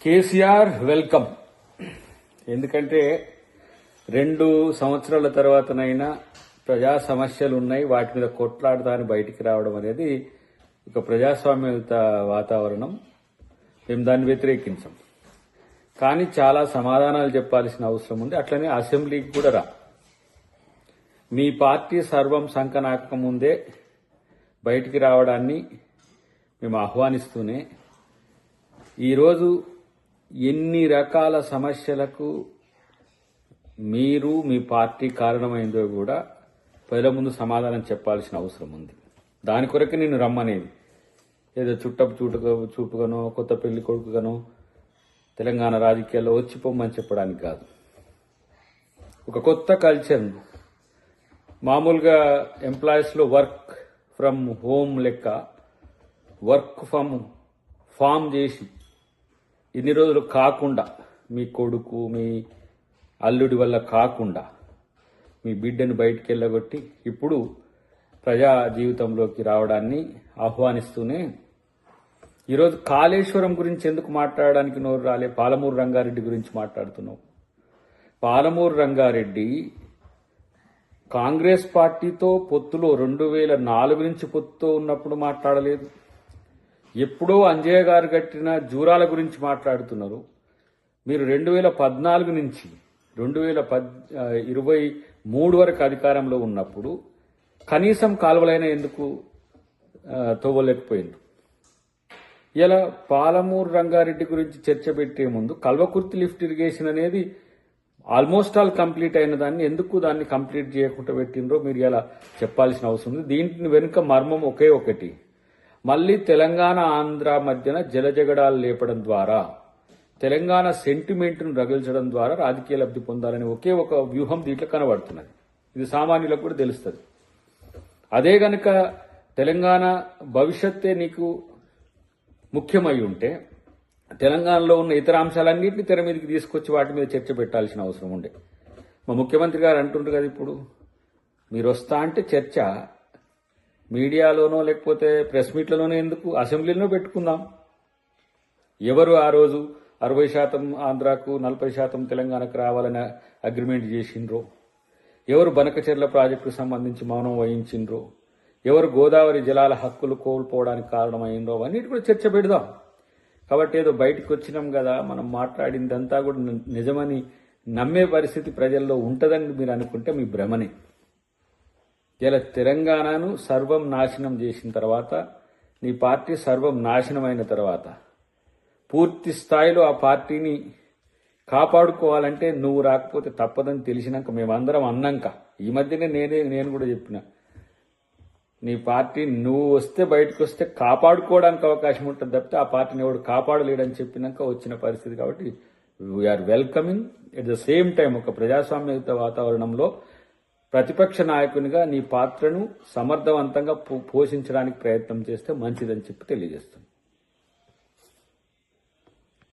KCR welcome. ఎందుకంటే 2 సంవత్సరాల తర్వాతనైనా ప్రజా సమస్యలు ఉన్నాయి, వాటి మీద కొట్లాడదాని బయటికి రావడం అనేది ఒక ప్రజాస్వామ్యయుత వాతావరణం. మేము దాన్ని వ్యతిరేకించాం, కానీ చాలా సమాధానాలు చెప్పాల్సిన అవసరం ఉంది. అట్లనే అసెంబ్లీకి కూడా రా. మీ పార్టీ సర్వం సంకనాక ముందే బయటికి రావడాన్ని మేము ఆహ్వానిస్తూనే ఈరోజు ఎన్ని రకాల సమస్యలకు మీరు మీ పార్టీ కారణమైందో కూడా ప్రజల ముందు సమాధానం చెప్పాల్సిన అవసరం ఉంది. దాని కొరకు నేను రమ్మనేది ఏదో చుట్టపు చూపుగానో కొత్త పెళ్లి కొడుకుగానో తెలంగాణ రాజకీయాల్లో వచ్చిపోమని చెప్పడానికి కాదు. ఒక కొత్త కల్చర్, మామూలుగా ఎంప్లాయీస్లో వర్క్ ఫ్రమ్ హోమ్ లెక్క వర్క్ ఫ్రమ్ ఫామ్ చేసి ఇన్ని రోజులు కాకుండా, మీ కొడుకు మీ అల్లుడి వల్ల కాకుండా మీ బిడ్డను బయటికి వెళ్ళగొట్టి ఇప్పుడు ప్రజా జీవితంలోకి రావడాన్ని ఆహ్వానిస్తూనే ఈరోజు కాళేశ్వరం గురించి ఎందుకు మాట్లాడడానికి నోరు రాలే? పాలమూరు రంగారెడ్డి గురించి మాట్లాడుతున్నావు. పాలమూరు రంగారెడ్డి కాంగ్రెస్ పార్టీతో పొత్తులో 2004 నుంచి పొత్తుతో ఉన్నప్పుడు మాట్లాడలేదు. ఎప్పుడో అంజయ్య గారు కట్టిన జూరాల గురించి మాట్లాడుతున్నారు. మీరు 2014 నుంచి 2023 వరకు అధికారంలో ఉన్నప్పుడు కనీసం కాలువలైనా ఎందుకు తవ్వలేకపోయింది? ఇలా పాలమూరు రంగారెడ్డి గురించి చర్చ పెట్టే ముందు కల్వకుర్తి లిఫ్ట్ ఇరిగేషన్ అనేది ఆల్మోస్ట్ ఆల్ కంప్లీట్ అయిన దాన్ని ఎందుకు దాన్ని కంప్లీట్ చేయకుండా పెట్టినరో మీరు ఇలా చెప్పాల్సిన అవసరం ఉంది. దీంట్లో వెనుక మర్మం ఒకే ఒకటి, మళ్ళీ తెలంగాణ ఆంధ్ర మధ్యన జలజగడాలు లేపడం ద్వారా, తెలంగాణ సెంటిమెంట్ను రగిల్చడం ద్వారా రాజకీయ లబ్ధి పొందాలనే ఒకే ఒక వ్యూహం దీంట్లో కనబడుతున్నది. ఇది సామాన్యులకు కూడా తెలుస్తుంది. అదే గనక తెలంగాణ భవిష్యత్తే నీకు ముఖ్యమై ఉంటే తెలంగాణలో ఉన్న ఇతర అంశాలన్నింటినీ తెర మీదకి తీసుకొచ్చి వాటి మీద చర్చ పెట్టాల్సిన అవసరం ఉండే. మా ముఖ్యమంత్రి గారు అంటుండ్రు కదా, ఇప్పుడు మీరు వస్తా అంటే చర్చ మీడియాలోనో లేకపోతే ప్రెస్ మీట్లలోనో ఎందుకు, అసెంబ్లీలో పెట్టుకుందాం. ఎవరు ఆ రోజు 60% ఆంధ్రాకు 40% తెలంగాణకు రావాలని అగ్రిమెంట్ చేసిండ్రో, ఎవరు బనకచెర్ల ప్రాజెక్టుకు సంబంధించి మౌనం వహించిండ్రో, ఎవరు గోదావరి జలాల హక్కులు కోల్పోవడానికి కారణమైందో అన్నిటి కూడా చర్చ పెడదాం. కాబట్టి ఏదో బయటకు వచ్చినాం కదా, మనం మాట్లాడిందంతా కూడా నిజమని నమ్మే పరిస్థితి ప్రజల్లో ఉంటుందని మీరు అనుకుంటే మీ భ్రమనే. ఇలా తెలంగాణను సర్వం నాశనం చేసిన తర్వాత, నీ పార్టీ సర్వం నాశనం అయిన తర్వాత పూర్తి స్థాయిలో ఆ పార్టీని కాపాడుకోవాలంటే నువ్వు రాకపోతే తప్పదని తెలిసినాక మేమందరం అన్నాక ఈ మధ్యనే నేను కూడా చెప్పిన, నీ పార్టీ నువ్వు వస్తే బయటకు వస్తే కాపాడుకోవడానికి అవకాశం ఉంటుంది తప్పితే ఆ పార్టీని ఎవడు కాపాడలేడని చెప్పినాక వచ్చిన పరిస్థితి. కాబట్టి we are welcoming. At the same time ఒక ప్రజాస్వామ్యయుత వాతావరణంలో ప్రతిపక్ష నాయకునిగా నీ పాత్రను సమర్థవంతంగా పోషించడానికి ప్రయత్నం చేస్తే మంచిదని చెప్పి తెలియజేస్తుంది.